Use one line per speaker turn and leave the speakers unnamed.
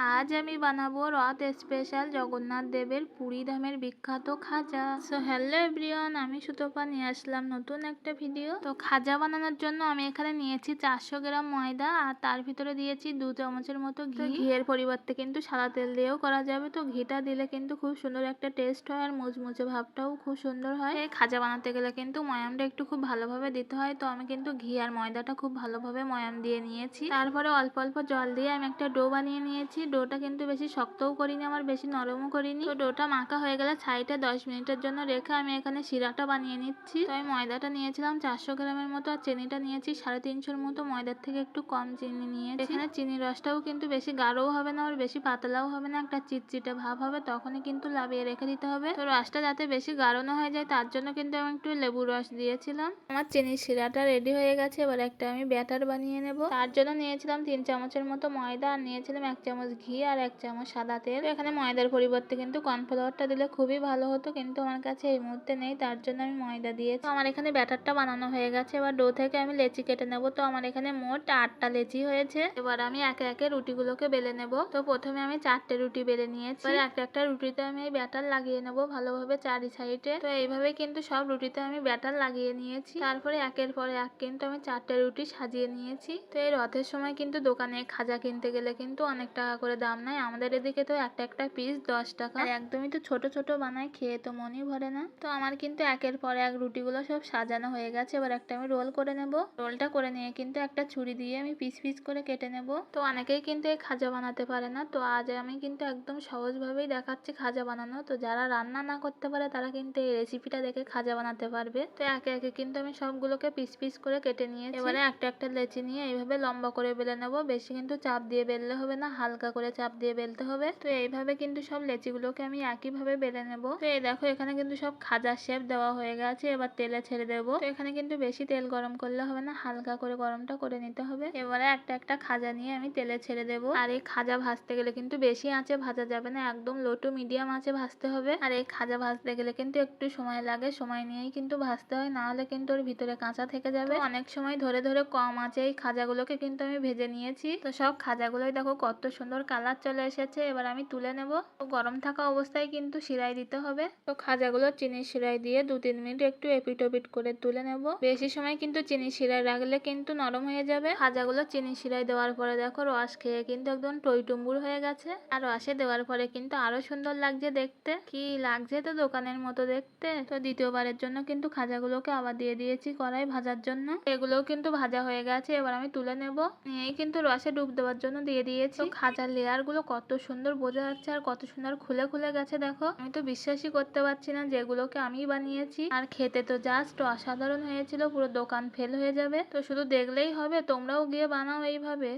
আজ আমি বানাবো রথ স্পেশাল জগন্নাথ দেবের পুরী ধামের বিখ্যাত খাজা। সো হ্যালো এভরিওয়ান, আমি সুতপা নিয়ে আসলাম নতুন একটা ভিডিও। তো খাজা বানানোর জন্য আমি এখানে নিয়েছি 400 গ্রাম ময়দা আর তার ভিতরে দিয়েছি 2 চামচের মতো ঘি। ঘিয়ের পরিবর্তে কিন্তু সাদা তেল দিয়েও করা যাবে। তো ঘিটা দিলে কিন্তু খুব সুন্দর একটা টেস্ট হয় আর মুচমুচে ভাবটাও খুব সুন্দর হয়। এই খাজা বানাতে গেলে কিন্তু ময়ামটা একটু খুব ভালোভাবে দিতে হয়। তো আমি কিন্তু ঘি আর ময়দাটা খুব ভালোভাবে ময়াম দিয়ে নিয়েছি। তারপরে অল্প অল্প জল দিয়ে আমি একটা ডো বানিয়ে নিয়েছি। ডোটা কিন্তু বেশি শক্তও করিনি আবার বেশি নরমও করিনি। তো ডোটা মাখা হয়ে গেলে সাইডে 10 মিনিটের জন্য রেখে আমি এখানে শিরাটা বানিয়ে নিচ্ছি। তো আমি ময়দাটা নিয়েছিলাম 400 গ্রামের মতো আর চিনিটা নিয়েছি 350-র মতো। ময়দার থেকে একটু কম চিনি নিয়েছি। এখানে চিনির রসটাও কিন্তু বেশি গাঢ়ও হবে না আর বেশি পাতলাও হবে না, একটা চিটচিটে ভাব হবে, তখনই কিন্তু লাবিয়ে রেখে দিতে হবে। তো রসটা যাতে বেশি গাঢ় না হয়ে যায় তার জন্য কিন্তু আমি একটু লেবুর রস দিয়েছিলাম। আমার চিনির শিরাটা রেডি হয়ে গেছে। এবার একটা আমি ব্যাটার বানিয়ে নেব। তার জন্য নিয়েছিলাম 3 চামচের মতো ময়দা আর নিয়েছিলাম 1 চামচ ঘি আর 1 চামচ সাদা তেল। এখানে ময়দার পরিবর্তে কিন্তু কর্নফ্লাওয়ারটা দিলে খুবই ভালো হতো, কিন্তু আমার কাছে এই মুহূর্তে নেই, তার জন্য আমি ময়দা দিয়েছি। আমার এখানে ব্যাটারটা বানানো হয়ে গেছে। এবার ডো থেকে আমি লেচি কেটে নেব। তো আমার এখানে মোট 8টা লেচি হয়েছে। এবার আমি একে একে রুটিগুলোকে বেলে নেব। তো প্রথমে আমি 4টে রুটি বেলে নিয়েছি। এবার একটা একটা রুটিতে আমি এই ব্যাটার লাগিয়ে নেব ভালোভাবে চারি সাইডে। তো এইভাবে কিন্তু সব রুটিতে আমি ব্যাটার লাগিয়ে নিয়েছি। তারপরে একের পরে এক কিন্তু আমি 4টে রুটি সাজিয়ে নিয়েছি। তো এই রথের সময় কিন্তু দোকানে খাজা কিনতে গেলে কিন্তু অনেক টাকা করে দাম নেয়। আমাদের এদিকে তো একটা একটা পিস 10 টাকা। আর একদমই তো ছোট ছোট বানায়, খেয়ে তো মনই ভরে না। তো আমার কিন্তু একের পর এক রুটিগুলো সব সাজানো হয়ে গেছে। এবার একটা আমি রোল করে নেব। রোলটা করে নিয়ে কিন্তু একটা ছুরি দিয়ে আমি পিস পিস করে কেটে নেব। তো অনেকেই কিন্তু এই খাজা বানাতে পারে না। তো আজ আমি কিন্তু একদম সহজভাবেই দেখাচ্ছি খাজা বানানো। তো যারা রান্না না করতে পারে তারা কিন্তু এই রেসিপিটা দেখে খাজা বানাতে পারবে। তো একে একে কিন্তু আমি সবগুলোকে পিস পিস করে কেটে নিয়েছি। এবারে একটা একটা লেচি নিয়ে এইভাবে লম্বা করে বেলে নেব। বেশি কিন্তু চাপ দিয়ে বেললে হবে না, হালকা করে চাপ দিয়ে বেলতে হবে। তো এইভাবে কিন্তু সব লেচিগুলোকে আমি একইভাবে বেলে নেব। তো এই দেখো এখানে কিন্তু সব খাজার শেপ দেওয়া হয়ে গেছে। এবার তেলে ছেড়ে দেব। তো এখানে কিন্তু বেশি তেল গরম করলে হবে না, হালকা করে গরমটা করে নিতে হবে। এবারে একটা একটা খাজা নিয়ে আমি তেলে ছেড়ে দেব। আর এই খাজা ভাজতে গেলে কিন্তু বেশি আঁচে ভাজা যাবে না, একদম লো টু মিডিয়াম আঁচে ভাজতে হবে। আর এই খাজা ভাজতে গেলে কিন্তু একটু সময় লাগে, সময় নিয়েই কিন্তু ভাজতে হয়, না হলে কিন্তু ওর ভিতরে কাঁচা থেকে যাবে। অনেক সময় ধরে ধরে কম আঁচে এই খাজাগুলোকে কিন্তু আমি ভেজে নিয়েছি। তো সব খাজাগুলোই দেখো কত সুন্দর কালার চলে এসেছে। এবার আমি তুলে নেব। তো গরম থাকা অবস্থায় কিন্তু শিরাই দিতে হবে। তো খাজাগুলো চিনির শিরাই দিয়ে 2-3 মিনিট একটু এপিট ওপিট করে তুলে নেব। বেশি সময় কিন্তু চিনির শিরায় রাখলে কিন্তু নরম হয়ে যাবে। খাজাগুলো চিনির শিরায় দেওয়ার পরে দেখো রস খেয়ে কিন্তু একদম টইটুম্বুর হয়ে গেছে। আর রসে দেওয়ার পরে কিন্তু আরো সুন্দর লাগছে দেখতে। কি লাগছে তো দোকানের মতো দেখতে। তো দ্বিতীয়বারের জন্য কিন্তু খাজাগুলোকে আবার দিয়ে দিয়েছি কড়াই ভাজার জন্য। এগুলোও কিন্তু ভাজা হয়ে গেছে। এবার আমি তুলে নেব। নিয়েই কিন্তু রসে ডুব দেওয়ার জন্য দিয়ে দিয়েছি। তো খাজার লেয়ার গুলো কত সুন্দর বোঝা যাচ্ছে আর কত সুন্দর খুলে খুলে গেছে দেখো। আমি তো বিশ্বাসই করতে পারছি না যেগুলোকে আমি বানিয়েছি। আর খেতে তো জাস্ট অসাধারণ হয়েছিল, পুরো দোকান ফেল হয়ে যাবে। তো শুধু দেখলেই হবে, তোমরাও গিয়ে বানাও এইভাবে।